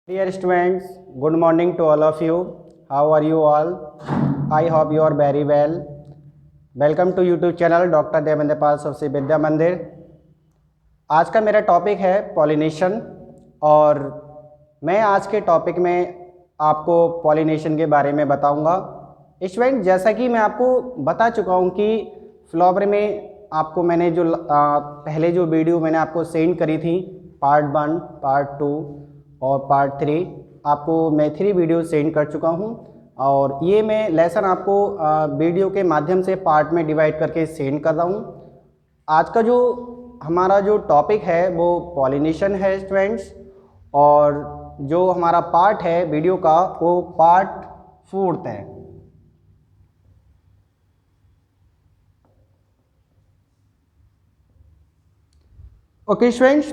Dear students, good morning to all of you. How are you all? I hope you are very well. Welcome to YouTube channel doctor Devendra Pal सबसे विद्या मंदिर। आज का मेरा topic है pollination और मैं आज के टॉपिक में आपको पॉलिनेशन के बारे में बताऊंगा। स्टूडेंट, जैसा कि मैं आपको बता चुका हूं कि फ्लावर में आपको मैंने जो पहले जो वीडियो मैंने आपको सेंड करी थी पार्ट 1, पार्ट 2 और पार्ट 3, आपको मैं 3 वीडियो सेंड कर चुका हूं और ये मैं लेसन आपको वीडियो के माध्यम से पार्ट में डिवाइड करके सेंड कर रहा हूं। आज का जो हमारा जो टॉपिक है वो पॉलिनेशन है स्टूडेंट्स, और जो हमारा पार्ट है वीडियो का वो पार्ट 4 है। ओके स्टूडेंट्स,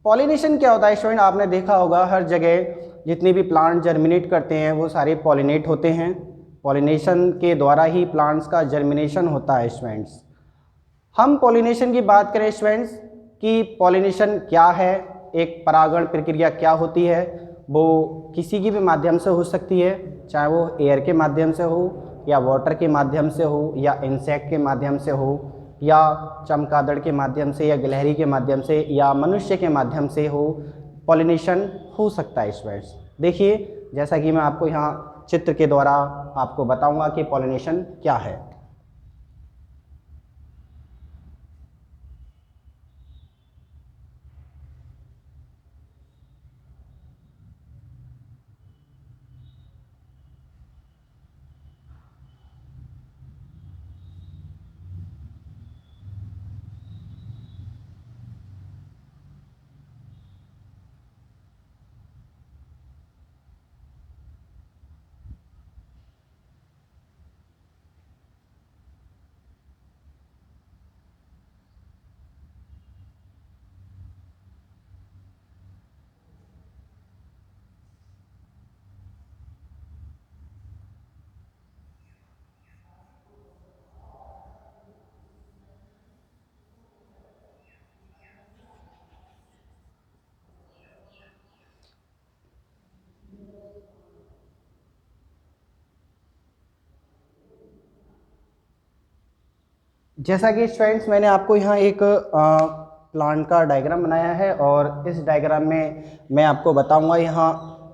पॉलिनेशन क्या होता है स्टूडेंट? आपने देखा होगा हर जगह जितने भी प्लांट जर्मिनेट करते हैं वो सारे पॉलिनेट होते हैं। पॉलिनेशन के द्वारा ही प्लांट्स का जर्मिनेशन होता है स्टूडेंट्स। हम पॉलिनेशन की बात करें स्टूडेंट्स कि पॉलिनेशन क्या है, एक परागण प्रक्रिया क्या होती है, वो किसी की भी माध्यम से हो सकती है, चाहे वो एयर के माध्यम से हो या वाटर के माध्यम से हो या इंसेक्ट के माध्यम से हो या चमगादड़ के माध्यम से या गिलहरी के माध्यम से या मनुष्य के माध्यम से हो। पॉलिनेशन हो सकता है स्टूडेंट्स। देखिए, जैसा कि मैं आपको यहाँ चित्र के द्वारा आपको बताऊंगा कि पॉलिनेशन क्या है। जैसा कि स्टूडेंट्स मैंने आपको यहाँ एक प्लांट का डायग्राम बनाया है और इस डायग्राम में मैं आपको बताऊंगा यहाँ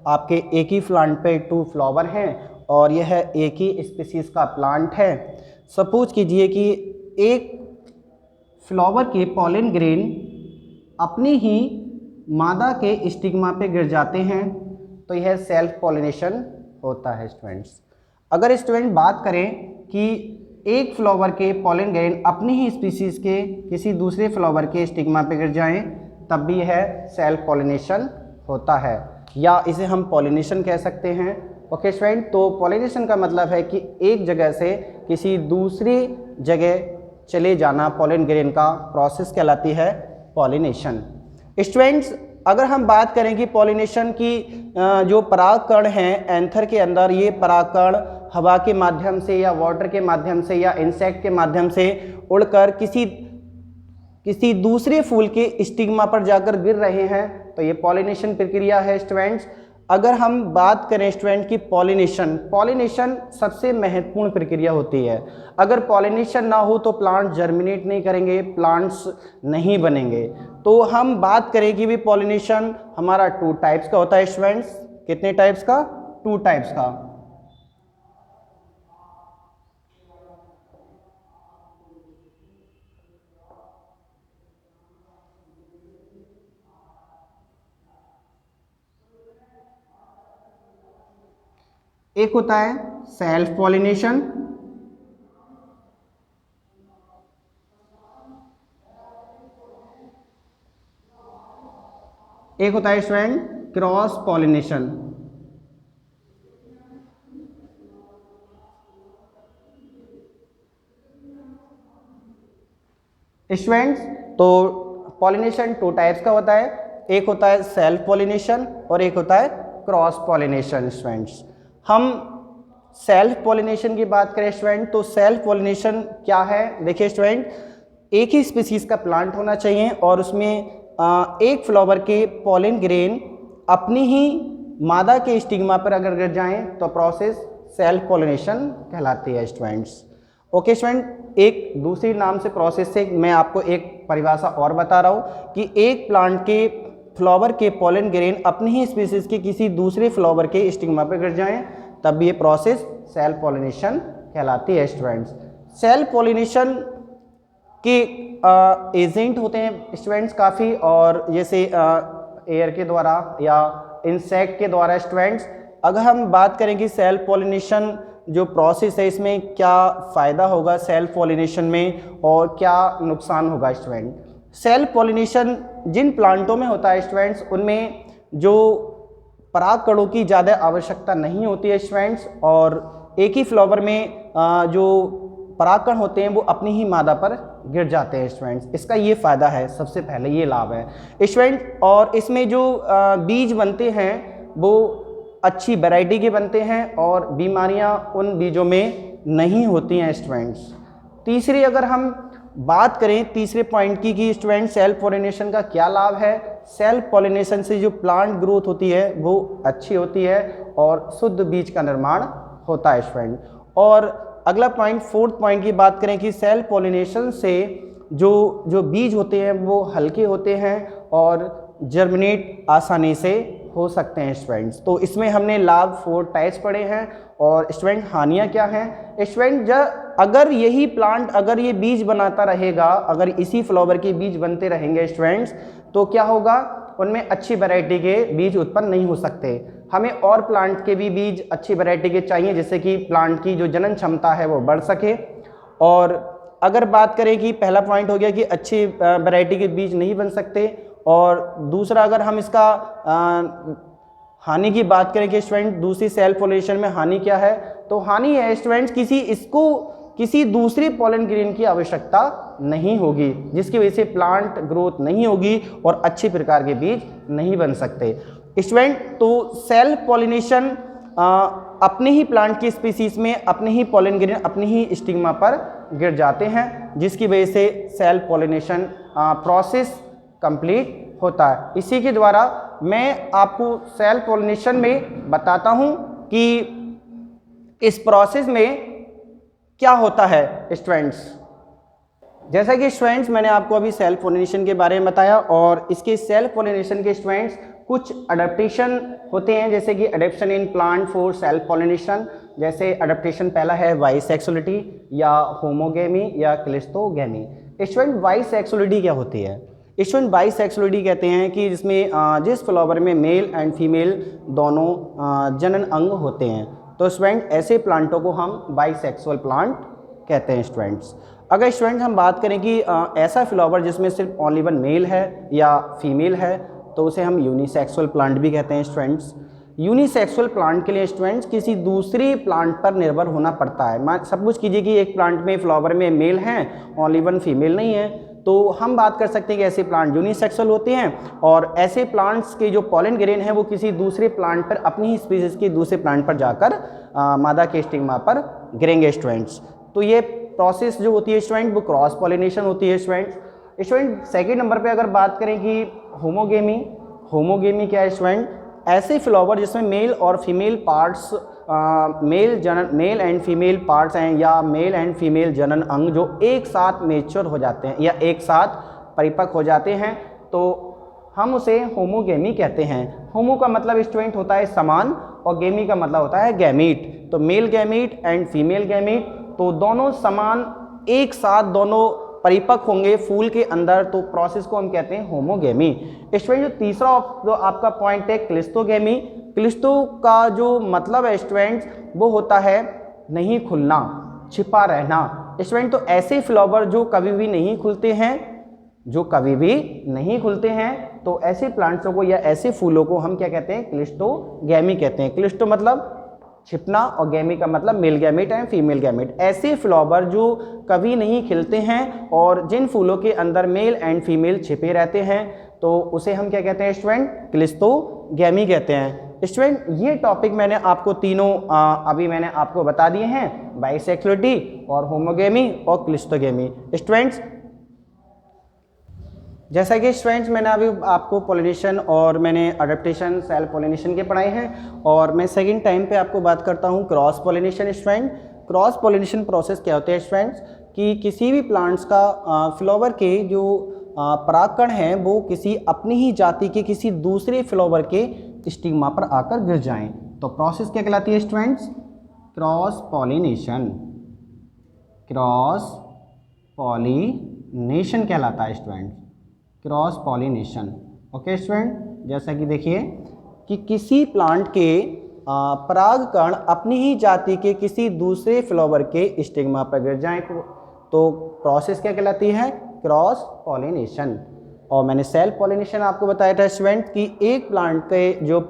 आपके एक ही प्लांट पे 2 फ्लावर हैं और यह एक ही स्पीसीज का प्लांट है। सपोज कीजिए कि एक फ्लावर के पॉलन ग्रेन अपनी ही मादा के स्टिग्मा पे गिर जाते हैं तो यह सेल्फ पॉलिनेशन होता है स्टूडेंट्स। अगर स्टूडेंट बात करें कि एक फ्लावर के पॉलन ग्रेन अपनी ही स्पीसीज के किसी दूसरे फ्लावर के स्टिग्मा पे गिर जाएं तब भी यह सेल्फ पॉलिनेशन होता है, या इसे हम पॉलिनेशन कह सकते हैं। ओके स्टूडेंट, तो पॉलिनेशन का मतलब है कि एक जगह से किसी दूसरी जगह चले जाना पॉलन ग्रेन का प्रोसेस कहलाती है पॉलिनेशन। स्टूडेंट्स, अगर हम बात करें कि पॉलिनेशन की जो परागकण हैं एंथर के अंदर, ये परागकण हवा के माध्यम से या वाटर के माध्यम से या इंसेक्ट के माध्यम से उड़कर किसी दूसरे फूल के स्टिग्मा पर जाकर गिर रहे हैं तो ये पॉलिनेशन प्रक्रिया है स्टूडेंट्स। अगर हम बात करें स्टूडेंट की पॉलिनेशन सबसे महत्वपूर्ण प्रक्रिया होती है। अगर पॉलिनेशन ना हो तो प्लांट जर्मिनेट नहीं करेंगे, प्लांट्स नहीं बनेंगे। तो हम बात करें कि भी पॉलिनेशन हमारा 2 टाइप्स का होता है स्टूडेंट्स। कितने टाइप्स का? 2 टाइप्स का। एक होता है सेल्फ पॉलिनेशन, एक होता है स्टूडेंट क्रॉस पॉलिनेशन। स्टूडेंट्स, तो पॉलिनेशन 2 टाइप्स का होता है, एक होता है सेल्फ पॉलिनेशन और एक होता है क्रॉस पॉलिनेशन। स्टूडेंट्स, हम सेल्फ पॉलिनेशन की बात करें स्टूडेंट तो सेल्फ पॉलिनेशन क्या है? देखिए स्टूडेंट, एक ही स्पीसीज का प्लांट होना चाहिए और उसमें एक फ्लावर के पॉलन ग्रेन अपनी ही मादा के स्टिग्मा पर अगर गिर जाएं तो प्रोसेस सेल्फ पॉलिनेशन कहलाती है स्टूडेंट्स। ओके स्टूडेंट, एक दूसरी नाम से प्रोसेस से मैं आपको एक परिभाषा और बता रहा हूँ कि एक प्लांट के फ्लावर के पॉलन ग्रेन अपनी ही स्पीसीज के किसी दूसरे फ्लावर के स्टिग्मा पर गिर जाएं तब ये प्रोसेस सेल्फ पॉलिनेशन कहलाती है स्टूडेंट्स। सेल्फ पॉलिनेशन के एजेंट होते हैं स्टूडेंट्स काफ़ी, और जैसे एयर के द्वारा या इंसेक्ट के द्वारा स्टूडेंट्स। अगर हम बात करें कि सेल्फ पॉलिनेशन जो प्रोसेस है इसमें क्या फ़ायदा होगा सेल्फ पॉलिनेशन में और क्या नुकसान होगा स्टूडेंट। सेल्फ पॉलिनेशन जिन प्लांटों में होता है स्टूडेंट्स उनमें जो पराग कणों की ज़्यादा आवश्यकता नहीं होती है स्टूडेंट्स, और एक ही फ्लावर में जो परागकण होते हैं वो अपनी ही मादा पर गिर जाते हैं स्टूडेंट्स। इसका ये फ़ायदा है, सबसे पहले ये लाभ है स्टूडेंट। और इसमें जो बीज बनते हैं वो अच्छी वैरायटी के बनते हैं और बीमारियां उन बीजों में नहीं होती हैं स्टूडेंट्स। तीसरी अगर हम बात करें तीसरे पॉइंट की कि स्टूडेंट सेल्फ पॉलिनेशन का क्या लाभ है। सेल्फ पॉलिनेशन से जो प्लांट ग्रोथ होती है वो अच्छी होती है और शुद्ध बीज का निर्माण होता है स्टूडेंट। और अगला पॉइंट फोर्थ पॉइंट की बात करें कि सेल्फ पॉलिनेशन से जो बीज होते हैं वो हल्के होते हैं और जर्मिनेट आसानी से हो सकते हैं स्टूडेंट्स। तो इसमें हमने लाभ 4 टाइप्स पढ़े हैं। और स्टूडेंट हानियाँ क्या हैं स्टूडेंट, अगर यही प्लांट अगर ये बीज बनाता रहेगा, अगर इसी फ्लावर के बीज बनते रहेंगे स्टूडेंट्स, तो क्या होगा उनमें अच्छी वैरायटी के बीज उत्पन्न नहीं हो सकते। हमें और प्लांट के भी बीज अच्छी वैरायटी के चाहिए जिससे कि प्लांट की जो जनन क्षमता है वो बढ़ सके। और अगर बात करें कि पहला पॉइंट हो गया कि अच्छी वैरायटी के बीज नहीं बन सकते, और दूसरा अगर हम इसका हानि की बात करें कि स्टूडेंट दूसरी सेल्फ पॉलिनेशन में हानि क्या है, तो हानि है स्टूडेंट्स किसी दूसरी पॉलन ग्रेन की आवश्यकता नहीं होगी जिसकी वजह से प्लांट ग्रोथ नहीं होगी और अच्छी प्रकार के बीज नहीं बन सकते स्टूडेंट। तो सेल्फ पॉलिनेशन अपने ही प्लांट की स्पीसीज में अपने ही पॉलन ग्रेन अपनी ही स्टिग्मा पर गिर जाते हैं जिसकी वजह से सेल्फ पॉलिनेशन प्रोसेस कंप्लीट होता है। इसी के द्वारा मैं आपको सेल्फ पॉलिनेशन में बताता हूं कि इस प्रोसेस में क्या होता है स्टूडेंट्स। जैसा कि स्टूडेंट्स मैंने आपको अभी सेल्फ पॉलिनेशन के बारे में बताया, और इसके सेल्फ पॉलिनेशन के स्टूडेंट्स कुछ अडेप्टेशन होते हैं जैसे कि adaptation in plant for self pollination. जैसे अडेप्टेशन पहला है बाइसेक्सुअलिटी या होमोगेमी या क्लिस्टोगेमी। स्टूडेंट बाइसेक्सुअलिटी क्या होती है स्टूडेंट? बाइसेक्सुअलिटी कहते हैं कि जिसमें जिस फ्लावर में मेल एंड फीमेल दोनों जनन अंग होते हैं, तो स्टूडेंट ऐसे प्लांटों को हम बाइसेक्सुअल प्लांट कहते हैं स्टूडेंट्स। अगर स्टूडेंट हम बात करें कि ऐसा फ्लावर जिसमें सिर्फ ओनली वन मेल है या फीमेल है, तो उसे हम यूनिसेक्सुअल प्लांट भी कहते हैं स्टूडेंट्स। यूनिसेक्सुअल प्लांट के लिए स्टूडेंट्स किसी दूसरी प्लांट पर निर्भर होना पड़ता है। सपोज कीजिए कि एक प्लांट में फ्लावर में मेल हैं, ओनली वन फीमेल नहीं है, तो हम बात कर सकते हैं कि ऐसे प्लांट यूनिसेक्सुअल होते हैं और ऐसे प्लांट्स के जो पॉलन ग्रेन है वो किसी दूसरे प्लांट पर अपनी ही स्पीसीज के दूसरे प्लांट पर जाकर मादा के स्टिग्मा पर गिरेंगे स्टूडेंट्स। तो ये प्रोसेस जो होती है स्टूडेंट वो क्रॉस पॉलिनेशन होती है स्टूडेंट। सेकेंड नंबर पे अगर बात करें कि होमोगेमी क्या है स्टूडेंट? ऐसे फ्लावर जिसमें मेल और female parts male and female parts हैं या मेल एंड फीमेल जनन अंग जो एक साथ मेच्योर हो जाते हैं या एक साथ परिपक्व हो जाते हैं, तो हम उसे होमोगेमी कहते हैं। होमो का मतलब स्टूडेंट होता है समान और गेमी का मतलब होता है गैमीट। तो male gamete and female gamete, तो दोनों समान एक साथ दोनों परिपक्व होंगे फूल के अंदर, तो प्रोसेस को हम कहते हैं होमोगेमी। स्टूडेंट जो तीसरा जो आपका पॉइंट है क्लिस्टोगेमी, क्लिस्टो का जो मतलब है स्टूडेंट वो होता है नहीं खुलना, छिपा रहना स्टूडेंट। तो ऐसे फ्लावर जो कभी भी नहीं खुलते हैं, तो ऐसे प्लांट्सों को या ऐसे फूलों को हम क्या कहते हैं? क्लिस्टोगेमी कहते हैं। क्लिस्टो मतलब छिपना और गैमी का मतलब male gamete and female gamete. ऐसे फ्लावर जो कभी नहीं खिलते हैं और जिन फूलों के अंदर मेल एंड फीमेल छिपे रहते हैं, तो उसे हम क्या कहते हैं स्टूडेंट? क्लिस्टोगेमी कहते हैं स्टूडेंट। ये टॉपिक मैंने आपको तीनों अभी मैंने आपको बता दिए हैं, बाइसेक्सुअलिटी और होमोगेमी और क्लिस्टोगेमी स्टूडेंट्स। जैसा कि स्टूडेंट्स मैंने अभी आपको पॉलिनेशन और मैंने अडेप्टेशन सेल्फ पॉलिनेशन के पढ़ाए हैं, और मैं सेकंड टाइम पे आपको बात करता हूँ cross pollination. Student cross pollination process क्या होते हैं स्टूडेंट्स, कि किसी भी प्लांट्स का फ्लावर के जो परागकण हैं वो किसी अपनी ही जाति के किसी दूसरे फ्लावर के स्टिग्मा पर आकर गिर जाएं, तो प्रोसेस क्या कहलाती है students, cross pollination. Cross pollination कहलाता है student, cross pollination. Okay student, जैसा कि देखिए कि किसी प्लांट के परागकण अपनी ही जाति के किसी दूसरे फ्लावर के स्टिग्मा पर गिर जाएं तो प्रोसेस क्या कहलाती है, क्रॉस पॉलिनेशन। और मैंने सेल्फ पॉलिनेशन आपको बताया था स्टूडेंट कि एक प्लांट के जो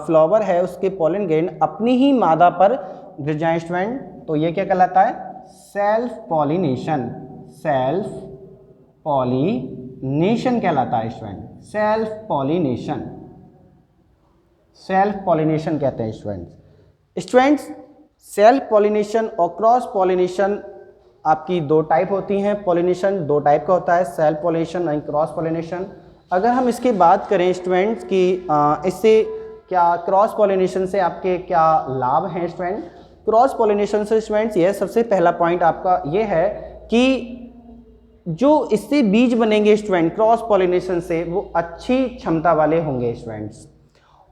फ्लावर है उसके पॉलन ग्रेन अपनी ही मादा पर गिर जाएं स्टूडेंट, तो ये क्या कहलाता है, सेल्फ पॉलिनेशन। सेल्फ पॉलिनेशन कहलाता है student, self pollination. Self pollination कहते हैं स्टूडेंट्स। स्टूडेंट्स सेल्फ पॉलिनेशन और क्रॉस पॉलिनेशन आपकी दो टाइप होती हैं। पॉलिनेशन दो टाइप का होता है, self pollination and cross pollination. अगर हम इसकी बात करें स्टूडेंट्स कि इससे क्या क्रॉस पॉलिनेशन से आपके क्या लाभ हैं स्टूडेंट, क्रॉस पॉलिनेशन से स्टूडेंट्स ये सबसे पहला पॉइंट आपका ये है कि जो इससे बीज बनेंगे स्टूडेंट क्रॉस पॉलिनेशन से वो अच्छी क्षमता वाले होंगे स्टूडेंट्स।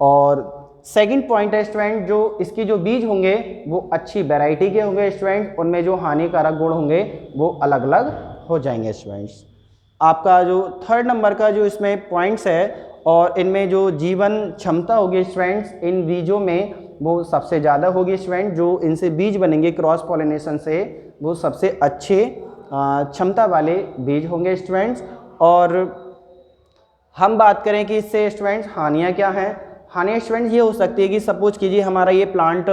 और सेकंड पॉइंट है स्टूडेंट, जो इसके जो बीज होंगे वो अच्छी वैरायटी के होंगे स्टूडेंट, उनमें जो हानिकारक गुण होंगे वो अलग अलग हो जाएंगे स्टूडेंट्स। आपका जो थर्ड नंबर का जो इसमें पॉइंट्स है और इनमें जो जीवन क्षमता होगी स्टूडेंट्स इन बीजों में वो सबसे ज़्यादा होगी स्टूडेंट, जो इनसे बीज बनेंगे क्रॉस पॉलिनेशन से वो सबसे अच्छे क्षमता वाले बीज होंगे स्टूडेंट्स। और हम बात करें कि इससे स्टूडेंट्स हानियाँ क्या हैं, हानियाँ स्टूडेंट्स ये हो सकती है कि सपोज कीजिए हमारा ये प्लांट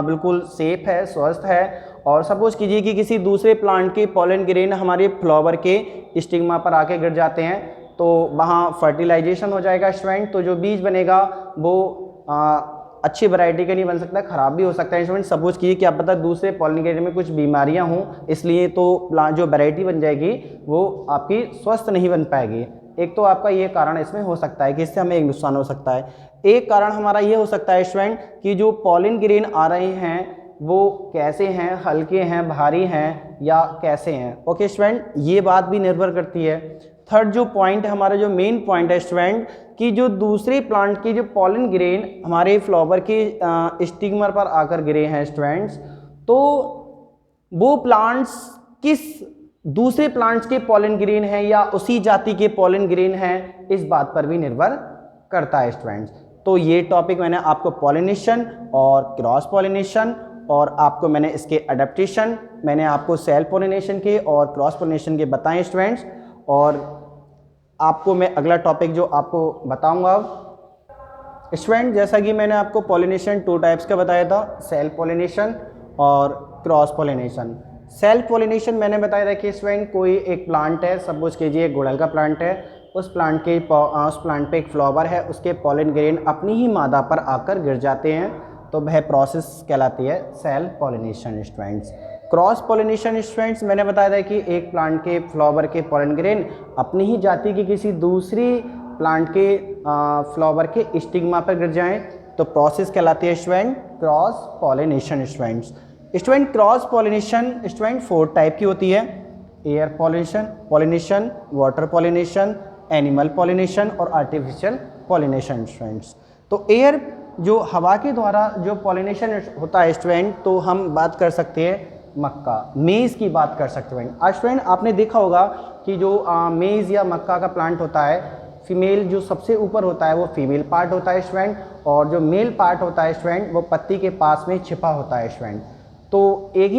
बिल्कुल सेफ है, स्वस्थ है, और सपोज कीजिए कि किसी दूसरे प्लांट के पॉलन ग्रेन हमारे फ्लावर के स्टिग्मा पर आके गिर जाते हैं, तो वहाँ फर्टिलाइजेशन हो जाएगा स्टूडेंट, तो जो बीज बनेगा वो अच्छी वैरायटी का नहीं बन सकता, ख़राब भी हो सकता है स्टूडेंट। सपोज कीजिए कि आप पता दूसरे पॉलन ग्रेन में कुछ बीमारियाँ हों, इसलिए तो प्लांट जो वैरायटी बन जाएगी वो आपकी स्वस्थ नहीं बन पाएगी। एक तो आपका ये कारण इसमें हो सकता है कि इससे हमें एक नुकसान हो सकता है। एक कारण हमारा ये हो सकता है स्टूडेंट कि जो पॉलन ग्रेन आ रहे हैं वो कैसे हैं, हल्के हैं, भारी हैं या कैसे हैं। ओके स्टूडेंट, ये बात भी निर्भर करती है। थर्ड जो पॉइंट है हमारा जो मेन पॉइंट है स्टूडेंट कि जो दूसरे प्लांट के जो पॉलन ग्रेन हमारे फ्लावर के स्टिग्मा पर आकर गिरे हैं स्टूडेंट्स, तो वो प्लांट्स किस दूसरे प्लांट्स के पॉलन ग्रेन हैं या उसी जाति के पॉलन ग्रेन हैं, इस बात पर भी निर्भर करता है स्टूडेंट्स। तो ये टॉपिक मैंने आपको पॉलिनेशन और क्रॉस पॉलिनेशन और आपको मैंने इसके अडेप्टेशन, मैंने आपको सेल्फ पॉलिनेशन के और क्रॉस पॉलिनेशन के बताएं स्टूडेंट्स। और आपको मैं अगला टॉपिक जो आपको बताऊंगा अब स्टूडेंट, जैसा कि मैंने आपको पॉलिनेशन टू टाइप्स का बताया था, सेल्फ पॉलिनेशन और क्रॉस पॉलिनेशन। सेल्फ पॉलिनेशन मैंने बताया था कि स्टूडेंट कोई एक प्लांट है, सपोज कीजिए गुड़हल का प्लांट है, उस प्लांट पे एक फ्लावर है, उसके पॉलन ग्रेन अपनी ही मादा पर आकर गिर जाते हैं, तो वह प्रोसेस कहलाती है self pollination students. Cross pollination students मैंने बताया था कि एक प्लांट के फ्लावर के पॉलन ग्रेन अपनी ही जाति की किसी दूसरी प्लांट के फ्लावर के स्टिग्मा पर गिर जाएं, तो प्रोसेस कहलाती है student cross pollination students. Student cross pollination student 4 type की होती है, air pollination, water pollination, animal pollination और आर्टिफिशियल पॉलिनेशन स्टूडेंट्स। तो एयर जो हवा के द्वारा जो पॉलिनेशन होता है स्टूडेंट, तो हम बात कर सकते हैं मक्का, मेज़ की बात कर सकते हैं। आज स्टूडेंट आपने देखा होगा कि जो मेज़ या मक्का का प्लांट होता है, फीमेल जो सबसे ऊपर होता है वो फीमेल पार्ट होता है स्टूडेंट, और जो मेल पार्ट होता है स्टूडेंट वो पत्ती के पास में छिपा होता है स्टूडेंट। तो एक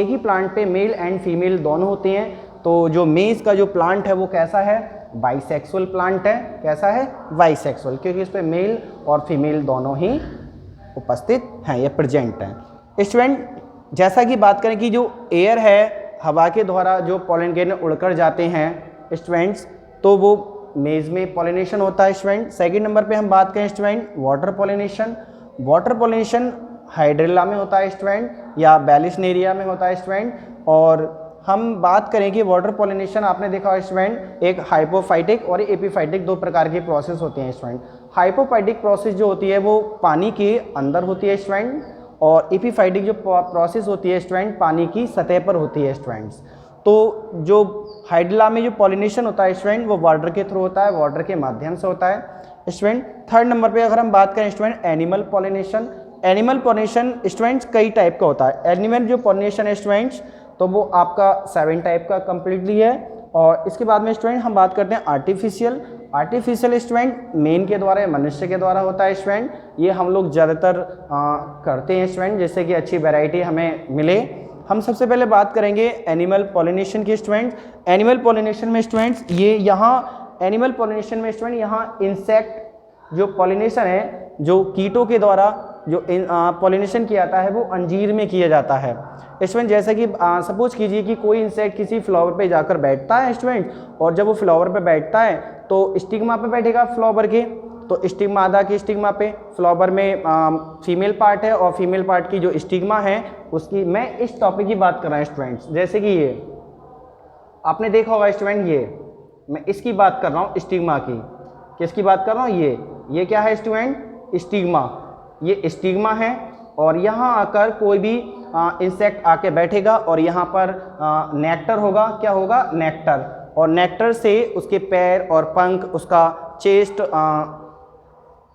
ही प्लांट पे मेल एंड फीमेल दोनों होते हैं। तो जो मेज़ का जो प्लांट है वो कैसा है, बाइसेक्सुअल प्लांट है। कैसा है, बाइसेक्सुअल, क्योंकि इस पर मेल और फीमेल दोनों ही उपस्थित हैं, ये प्रेजेंट हैं। स्टूडेंट जैसा कि बात करें कि जो एयर है, हवा के द्वारा जो पॉलन ग्रेन उड़कर जाते हैं स्टूडेंट्स, तो वो मेज़ में पॉलिनेशन होता है स्टूडेंट। सेकंड नंबर पे हम बात करें student water pollination. Water pollination hydrilla में होता है स्टूडेंट या बैलिस्नेरिया में होता है स्टूडेंट। और हम बात करें कि वाटर पॉलिनेशन आपने देखा हो स्टूडेंट, एक हाइपोफाइटिक और एपिफाइटिक दो प्रकार की प्रोसेस होती हैं स्टूडेंट। हाइपोफाइटिक प्रोसेस जो होती है वो पानी के अंदर होती है स्टूडेंट, और एपिफाइटिक जो प्रोसेस होती है स्टूडेंट पानी की सतह पर होती है स्टूडेंट्स। तो जो हाइड्रिला में जो पॉलिनेशन होता है स्टूडेंट वो वाटर के थ्रू होता है, वाटर के माध्यम से होता है स्टूडेंट। थर्ड नंबर पे अगर हम बात करें student animal pollination, animal pollination students कई टाइप का होता है। एनिमल जो पॉलिनेशन है स्टूडेंट्स तो वो आपका 7 टाइप का कंप्लीटली है। और इसके बाद में स्टूडेंट हम बात करते हैं आर्टिफिशियल। आर्टिफिशियल स्टूडेंट मेन के द्वारा, मनुष्य के द्वारा होता है स्टूडेंट। ये हम लोग ज़्यादातर करते हैं स्टूडेंट, जैसे कि अच्छी वैरायटी हमें मिले। हम सबसे पहले बात करेंगे एनिमल पॉलिनेशन की स्टूडेंट। एनिमल पॉलिनेशन में स्टूडेंट्स ये यहाँ एनिमल पॉलिनेशन में स्टूडेंट यहाँ इंसेक्ट जो पॉलिनेशन है, जो कीटों के द्वारा जो पॉलिनेशन किया जाता है वो अंजीर में किया जाता है स्टूडेंट। जैसे कि सपोज कीजिए कि कोई इंसेक्ट किसी फ्लावर पे जाकर बैठता है स्टूडेंट, और जब वो फ्लावर पे बैठता है तो स्टिग्मा पे बैठेगा फ्लावर के, तो स्टिग्मा आधा की स्टिग्मा पे, फ्लावर में फीमेल पार्ट है और फीमेल पार्ट की जो स्टिग्मा है उसकी, मैं इस टॉपिक की बात कर रहा हूँ स्टूडेंट्स। जैसे कि ये आपने देखा होगा स्टूडेंट, ये मैं इसकी बात कर रहा हूँ स्टिग्मा की। किसकी बात कर रहा हूँ? ये क्या है स्टूडेंट? स्टिग्मा। ये स्टिग्मा है और यहाँ आकर कोई भी इंसेक्ट आके बैठेगा और यहाँ पर नेक्टर होगा। क्या होगा? नेक्टर। और नेक्टर से उसके पैर और पंख, उसका चेस्ट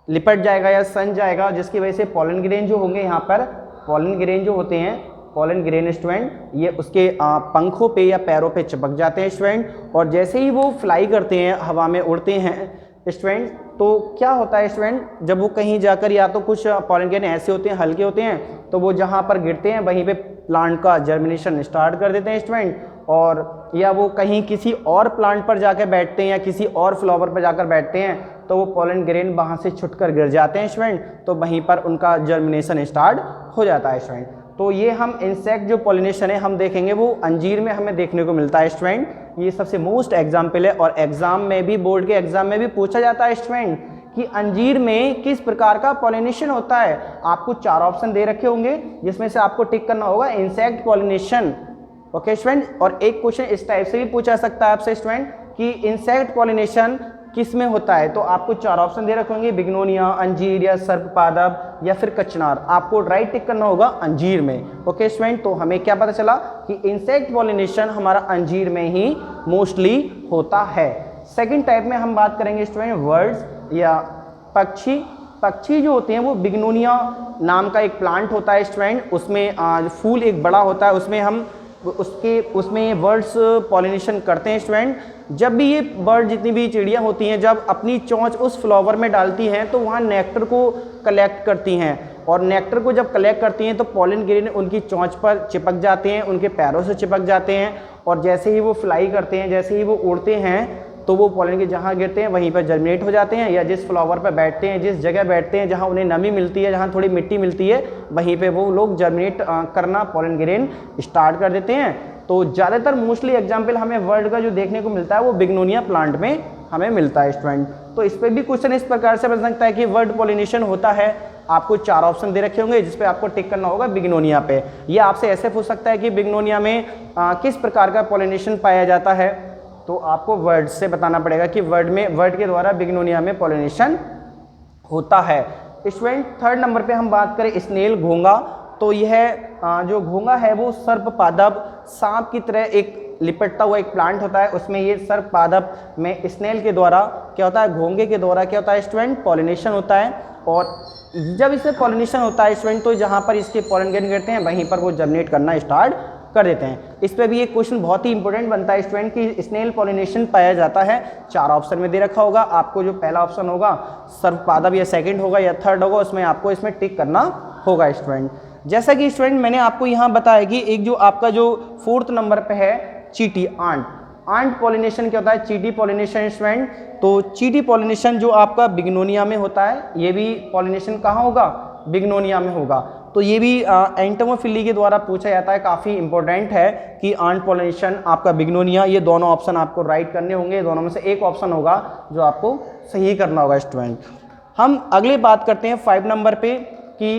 लिपट जाएगा या सन जाएगा, जिसकी वजह से पॉलन ग्रेन जो होंगे यहाँ पर, पॉलन ग्रेन जो होते हैं, पॉलन ग्रेन स्टूडेंट, ये उसके पंखों पे या पैरों पे चिपक जाते हैं स्टूडेंट। और जैसे ही वो फ्लाई करते हैं, हवा में उड़ते हैं स्टूडेंट, तो क्या होता है स्टूडेंट, जब वो कहीं जाकर, या तो कुछ पॉलन ग्रेन ऐसे होते हैं, हल्के होते हैं, तो वो जहाँ पर गिरते हैं वहीं पे प्लांट का जर्मिनेशन स्टार्ट कर देते हैं स्टूडेंट। और या वो कहीं किसी और प्लांट पर जाकर बैठते हैं या किसी और फ्लावर पर जाकर बैठते हैं, तो वो पॉलन ग्रेन वहाँ से छुटकर गिर जाते हैं स्टूडेंट, तो वहीं पर उनका जर्मिनेशन स्टार्ट हो जाता है स्टूडेंट। तो ये हम इंसेक्ट जो पॉलिनेशन है हम देखेंगे वो अंजीर में हमें देखने को मिलता है स्टूडेंट। ये सबसे मोस्ट एग्जाम्पल है और एग्जाम में भी, बोर्ड के एग्जाम में भी पूछा जाता है स्टूडेंट कि अंजीर में किस प्रकार का पॉलिनेशन होता है। आपको 4 ऑप्शन दे रखे होंगे जिसमें से आपको टिक करना होगा इंसेक्ट पॉलिनेशन। ओके स्टूडेंट, और एक क्वेश्चन इस टाइप से भी पूछा सकता है आपसे स्टूडेंट कि इंसेक्ट पॉलिनेशन किस में होता है, तो आपको 4 ऑप्शन दे रखे होंगे, बिग्नोनिया, अंजीर या सर्पपादप या फिर कचनार। आपको राइट टिक करना होगा अंजीर में। ओके स्टूडेंट, तो हमें क्या पता चला कि इंसेक्ट पॉलिनेशन हमारा अंजीर में ही मोस्टली होता है। सेकंड टाइप में हम बात करेंगे स्टूडेंट बर्ड्स या पक्षी। पक्षी जो होते हैं वो बिग्नोनिया नाम का एक प्लांट होता है स्टूडेंट, उसमें फूल एक बड़ा होता है, उसमें बर्ड्स पॉलिनेशन करते हैं स्टूडेंट। जब भी ये बर्ड, जितनी भी चिड़िया होती हैं, जब अपनी चोंच उस फ्लावर में डालती हैं तो वहाँ नेक्टर को कलेक्ट करती हैं, और नेक्टर को जब कलेक्ट करती हैं तो पॉलन ग्रेन उनकी चोंच पर चिपक जाते हैं, उनके पैरों से चिपक जाते हैं, और जैसे ही वो फ्लाई करते हैं, जैसे ही वो उड़ते हैं, तो वो पॉलन के जहाँ गिरते हैं वहीं पर जर्मिनेट हो जाते हैं, या जिस फ्लावर पर बैठते हैं, जिस जगह बैठते हैं जहाँ उन्हें नमी मिलती है, जहाँ थोड़ी मिट्टी मिलती है, वहीं पे वो लोग जर्मिनेट करना, पॉलन ग्रेन स्टार्ट कर देते हैं। तो ज़्यादातर मोस्टली एग्जाम्पल हमें वर्ड का जो देखने को मिलता है वो बिग्नोनिया प्लांट में हमें मिलता है स्टूडेंट। तो इस पर भी क्वेश्चन इस प्रकार से बन सकता है कि वर्ड पॉलिनेशन होता है, आपको 4 ऑप्शन दे रखे होंगे जिस पे आपको टिक करना होगा बिग्नोनिया पे। ये आपसे ऐसे पूछ सकता है कि बिग्नोनिया में किस प्रकार का पॉलिनेशन पाया जाता है, तो आपको वर्ड से बताना पड़ेगा कि वर्ड के द्वारा बिग्नोनिया में पॉलिनेशन होता है स्टूडेंट। थर्ड नंबर पे हम बात करें स्नेल, घोंगा, तो यह जो घोंगा है वो सर्पपादप, सांप की तरह एक लिपटता हुआ एक प्लांट होता है, उसमें ये सर्पपादप में स्नेल के द्वारा क्या होता है, घोंगे के द्वारा क्या होता है स्टूडेंट, पॉलिनेशन होता है। और जब इसमें पॉलिनेशन होता है स्टूडेंट, तो जहाँ पर इसके पॉलन ग्रेन गिरते हैं वहीं पर वो जर्मिनेट करना स्टार्ट कर देते हैं। इस पर भी एक क्वेश्चन बहुत ही इंपॉर्टेंट बनता है स्टूडेंट कि स्नेल पॉलिनेशन पाया जाता है। 4 ऑप्शन में दे रखा होगा, आपको जो पहला ऑप्शन होगा सर्पपादप या सेकंड होगा या थर्ड होगा, उसमें आपको इसमें टिक करना होगा स्टूडेंट। जैसा कि स्टूडेंट मैंने आपको यहाँ बताया कि एक जो आपका जो 4th नंबर पे है चींटी, आंट पॉलिनेशन क्या होता है, चींटी पॉलिनेशन स्टूडेंट। तो चींटी पॉलिनेशन जो आपका बिग्नोनिया में होता है, ये भी पॉलिनेशन कहाँ होगा, बिग्नोनिया में होगा। तो ये भी एंटोमोफिली के द्वारा पूछा जाता है, काफ़ी इंपॉर्टेंट है कि आंट पॉलिनेशन आपका बिग्नोनिया, ये दोनों ऑप्शन आपको राइट करने होंगे, दोनों में से एक ऑप्शन होगा जो आपको सही करना होगा स्टूडेंट। हम अगले बात करते हैं 5 नंबर पे कि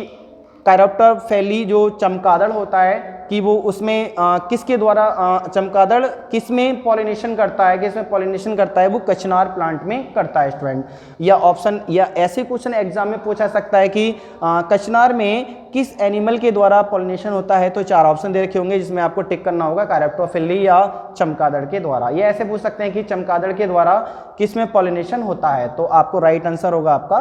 कायरोप्टर फैली जो चमगादड़ होता है कि वो उसमें किसके द्वारा चमगादड़ किस में पॉलिनेशन करता है, किस में पॉलिनेशन करता है, वो कचनार प्लांट में करता है स्टूडेंट। या ऑप्शन या ऐसे क्वेश्चन एग्जाम में पूछा सकता है कि कचनार में किस एनिमल के द्वारा पॉलिनेशन होता है, तो 4 ऑप्शन दे रखे होंगे जिसमें आपको टिक करना होगा कैरेप्टोफिली या चमगादड़ के द्वारा। ये ऐसे पूछ सकते हैं कि चमगादड़ के द्वारा किस में पॉलिनेशन होता है, तो आपको राइट आंसर होगा आपका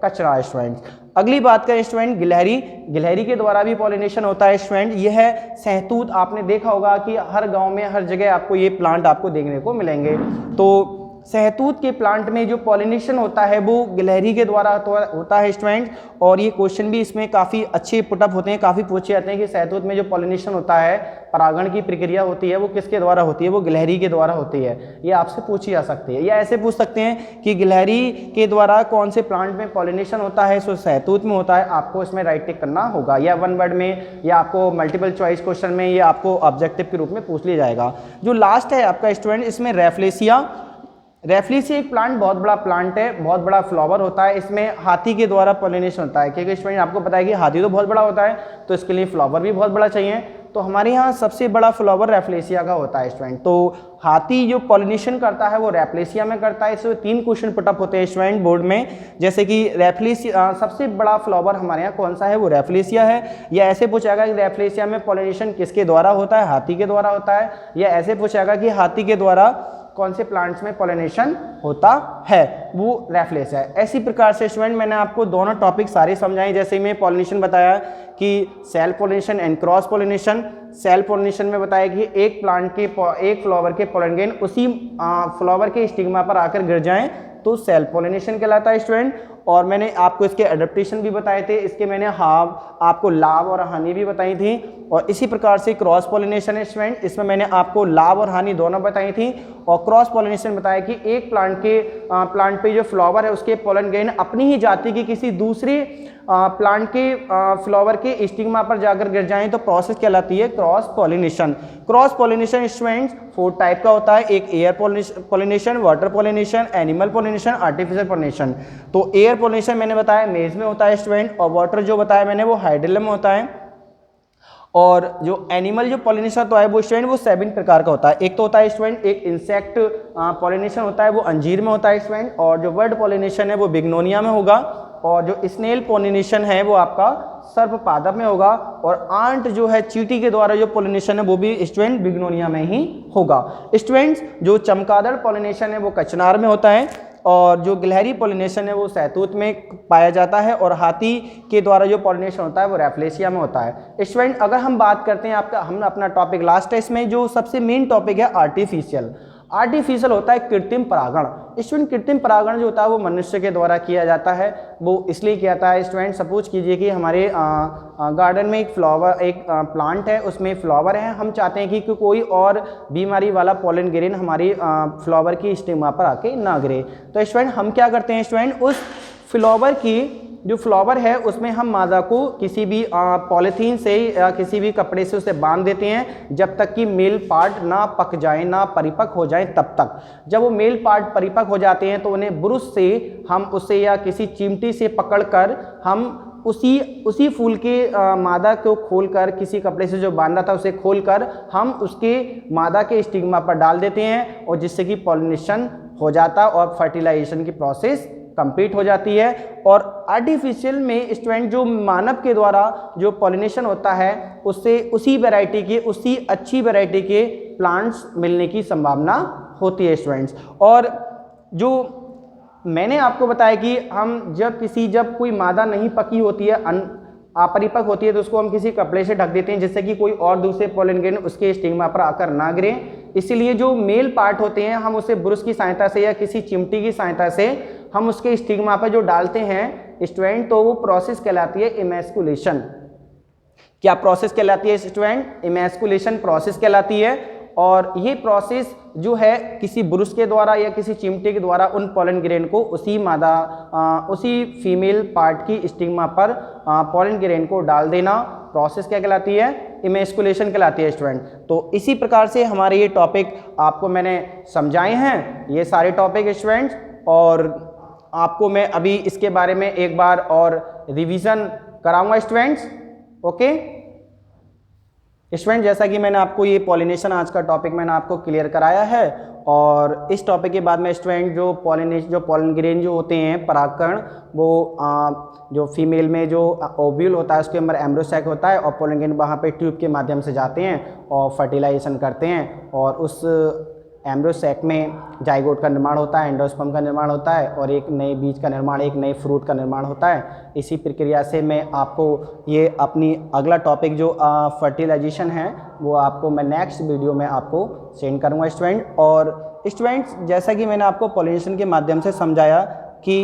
कचनार स्टूडेंट। अगली बात करें स्टूडेंट गिलहरी, गिलहरी के द्वारा भी पॉलिनेशन होता है स्टूडेंट। यह है सहतूत, आपने देखा होगा कि हर गांव में हर जगह आपको ये प्लांट आपको देखने को मिलेंगे। तो सहतूत के प्लांट में जो पॉलिनेशन होता है वो गिलहरी के द्वारा होता है स्टूडेंट। और ये क्वेश्चन भी इसमें काफ़ी अच्छे पुटअप होते हैं, काफ़ी पूछे जाते हैं कि सहतूत में जो पॉलिनेशन होता है, परागण की प्रक्रिया होती है, वो किसके द्वारा होती है, वो गिलहरी के द्वारा होती है। ये आपसे पूछी जा सकती है। या ऐसे पूछ सकते हैं कि गिलहरी के द्वारा कौन से प्लांट में पॉलिनेशन होता है, सो सहतूत में होता है। आपको इसमें राइट टिक करना होगा, या 1 वर्ड में, या आपको मल्टीपल चॉइस क्वेश्चन में, या आपको ऑब्जेक्टिव के रूप में पूछ लिया जाएगा। जो लास्ट है आपका स्टूडेंट, इसमें रेफ्लेसिया, रेफ्लेसिया एक प्लांट बहुत बड़ा प्लांट है, बहुत बड़ा फ्लावर होता है। इसमें हाथी के द्वारा पॉलिनेशन होता है, क्योंकि स्टूडेंट आपको पता है कि हाथी तो बहुत बड़ा होता है, तो इसके लिए फ्लावर भी बहुत बड़ा चाहिए। तो हमारे यहाँ सबसे बड़ा फ्लावर रेफ्लेसिया का होता है स्टूडेंट। तो हाथी जो पॉलिनेशन करता है वो रेफ्लेसिया में करता है। इसमें 3 क्वेश्चन पुटअप होते हैं स्टूडेंट बोर्ड में, जैसे कि रेफ्लेसिया सबसे बड़ा फ्लावर हमारे यहाँ कौन सा है, वो रेफ्लेसिया है। या ऐसे पूछेगा कि रेफ्लेसिया में पॉलिनेशन किसके द्वारा होता है, हाथी के द्वारा होता है। या ऐसे पूछेगा कि हाथी के द्वारा कौन से प्लांट्स में पॉलिनेशन होता है, वो रेफ्लेसिया है। ऐसी प्रकार से स्टूडेंट मैंने आपको दोनों टॉपिक सारे समझाए। जैसे मैं पॉलिनेशन बताया कि self pollination and cross pollination. Self pollination में बताया कि एक प्लांट के एक फ्लावर के पोलन ग्रेन उसी फ्लावर के स्टिग्मा पर आकर गिर जाएं तो सेल्फ पॉलिनेशन कहलाता है स्टूडेंट। और मैंने आपको इसके एडेप्टेशन भी बताए थे, इसके मैंने आपको लाभ और हानि भी बताई थी। और इसी प्रकार से क्रॉस पॉलिनेशन है स्टूडेंट, इसमें मैंने आपको लाभ और हानि दोनों बताई थी। और क्रॉस पॉलिनेशन बताया कि एक प्लांट पे जो फ्लावर है उसके पोलन ग्रेन अपनी ही जाति की किसी दूसरे प्लांट के फ्लावर के स्टिग्मा पर जाकर गिर जाएं तो प्रोसेस कहलाती है cross pollination. Cross pollination students 4 type का होता है, एक air pollination, water pollination, animal pollination, artificial pollination. तो एयर पॉलिनेशन मैंने बताया मेज में होता है स्टूडेंट, और वाटर जो बताया मैंने वो हाइड्रिलम में होता है। और जो एनिमल जो पॉलिनेशन होता है वो स्टूडेंट वो 7 प्रकार का होता है। एक तो होता है स्टूडेंट एक इंसेक्ट पॉलिनेशन होता है, वो अंजीर में होता है स्टूडेंट। और जो बर्ड पॉलिनेशन है वो बिग्नोनिया में होगा। और जो स्नेल पॉलिनेशन है वो आपका सर्पपादप में होगा। और आंट जो है चींटी के द्वारा जो पॉलिनेशन है वो भी स्टूडेंट बिग्नोनिया में ही होगा। स्टूडेंट्स जो चमगादड़ पॉलिनेशन है वो कचनार में होता है, और जो गिलहरी पॉलिनेशन है वो सहतूत में पाया जाता है, और हाथी के द्वारा जो पॉलिनेशन होता है वो रेफ्लेसिया में होता है। स्टूडेंट अगर हम बात करते हैं हम अपना टॉपिक लास्ट है, इसमें जो सबसे मेन टॉपिक है आर्टिफिशियल। आर्टिफिशियल होता है कृत्रिम परागण। स्टूडेंट कृत्रिम परागण जो होता है वो मनुष्य के द्वारा किया जाता है। वो इसलिए किया जाता है स्टूडेंट, सपोज कीजिए कि हमारे गार्डन में एक प्लांट है, उसमें फ्लावर है, हम चाहते हैं कि कोई और बीमारी वाला पोलन ग्रेन हमारी फ्लावर की स्टिग्मा पर आके ना गिरे। तो स्टूडेंट हम क्या करते हैं स्टूडेंट, उस फ्लावर की जो फ्लावर है उसमें हम मादा को किसी भी पॉलीथीन से या किसी भी कपड़े से उसे बांध देते हैं जब तक कि मेल पार्ट ना पक जाए, ना परिपक्व हो जाए तब तक। जब वो मेल पार्ट परिपक्व हो जाते हैं तो उन्हें ब्रुश से हम उसे या किसी चिमटी से पकड़कर हम उसी फूल के मादा को खोलकर, किसी कपड़े से जो बांधा था उसे खोलकर हम उसके मादा के स्टिग्मा पर डाल देते हैं, और जिससे कि पॉलिनेशन हो जाता है और फर्टिलाइजेशन की प्रोसेस कंप्लीट हो जाती है। और आर्टिफिशियल में स्टूडेंट जो मानव के द्वारा जो पॉलिनेशन होता है उससे उसी वैरायटी के, उसी अच्छी वैरायटी के प्लांट्स मिलने की संभावना होती है स्टूडेंट्स। और जो मैंने आपको बताया कि हम जब कोई मादा नहीं पकी होती है, अपरिपक्व होती है, तो उसको हम किसी कपड़े से ढक देते हैं जिससे कि कोई और दूसरे पोलन ग्रेन उसके स्टिग्मा पर आकर ना गिरे। इसीलिए जो मेल पार्ट होते हैं हम उसे ब्रुश की सहायता से या किसी चिमटी की सहायता से हम उसके स्टिग्मा पर जो डालते हैं स्टूडेंट, तो वो प्रोसेस कहलाती है इमैस्कुलेशन। क्या प्रोसेस कहलाती है स्टूडेंट? इमैस्कुलेशन प्रोसेस कहलाती है। और ये प्रोसेस जो है किसी ब्रुश के द्वारा या किसी चिमटे के द्वारा उन पोलन ग्रेन को उसी फीमेल पार्ट की स्टिग्मा पर पोलन ग्रेन को डाल देना प्रोसेस क्या कहलाती है? इमैस्कुलेशन कहलाती है स्टूडेंट। तो इसी प्रकार से हमारे ये टॉपिक आपको मैंने समझाए हैं, ये सारे टॉपिक स्टूडेंट्स। और आपको मैं अभी इसके बारे में एक बार और रिवीजन कराऊंगा स्टूडेंट्स। ओके। स्टूडेंट जैसा कि मैंने आपको ये पॉलिनेशन आज का टॉपिक मैंने आपको क्लियर कराया है, और इस टॉपिक के बाद में स्टूडेंट जो पॉलन ग्रेन जो होते हैं परागकण, वो जो फीमेल में जो ओव्यूल होता है उसके अंदर एम्ब्रोसैक होता है, और पोलन ग्रेन वहाँ पे ट्यूब के माध्यम से जाते हैं और फर्टिलाइजेशन करते हैं, और उस एम्ब्रोसैक में जाइगोट का निर्माण होता है, एंडोस्पर्म का निर्माण होता है, और एक नए बीज का निर्माण, एक नए फ्रूट का निर्माण होता है। इसी प्रक्रिया से मैं आपको ये अपनी अगला टॉपिक जो फर्टिलाइजेशन है वो आपको मैं नेक्स्ट वीडियो में आपको सेंड करूँगा स्टूडेंट। और स्टूडेंट्स जैसा कि मैंने आपको पॉलिनेशन के माध्यम से समझाया कि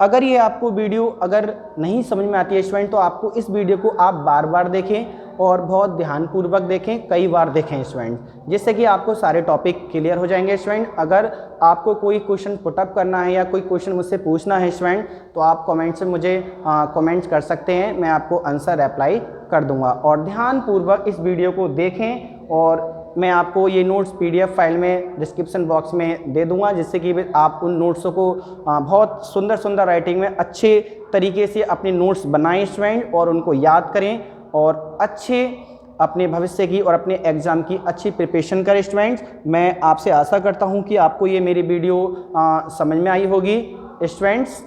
अगर ये आपको वीडियो अगर नहीं समझ में आती है स्टूडेंट, तो आपको इस वीडियो को आप बार बार देखें और बहुत ध्यानपूर्वक देखें, कई बार देखें स्टूडेंट, जिससे कि आपको सारे टॉपिक क्लियर हो जाएंगे स्टूडेंट। अगर आपको कोई क्वेश्चन पुटअप करना है या कोई क्वेश्चन मुझसे पूछना है स्टूडेंट, तो आप कमेंट से मुझे कमेंट्स कर सकते हैं, मैं आपको आंसर रिप्लाई कर दूंगा। और ध्यानपूर्वक इस वीडियो को देखें, और मैं आपको ये नोट्स PDF फाइल में डिस्क्रिप्शन बॉक्स में दे दूंगा, जिससे कि आप उन नोट्सों को बहुत सुंदर सुंदर राइटिंग में अच्छे तरीके से अपने नोट्स बनाएं स्टूडेंट, और उनको याद करें और अच्छे अपने भविष्य की और अपने एग्ज़ाम की अच्छी प्रिपरेशन करें स्टूडेंट्स। मैं आपसे आशा करता हूं कि आपको ये मेरी वीडियो समझ में आई होगी स्टूडेंट्स।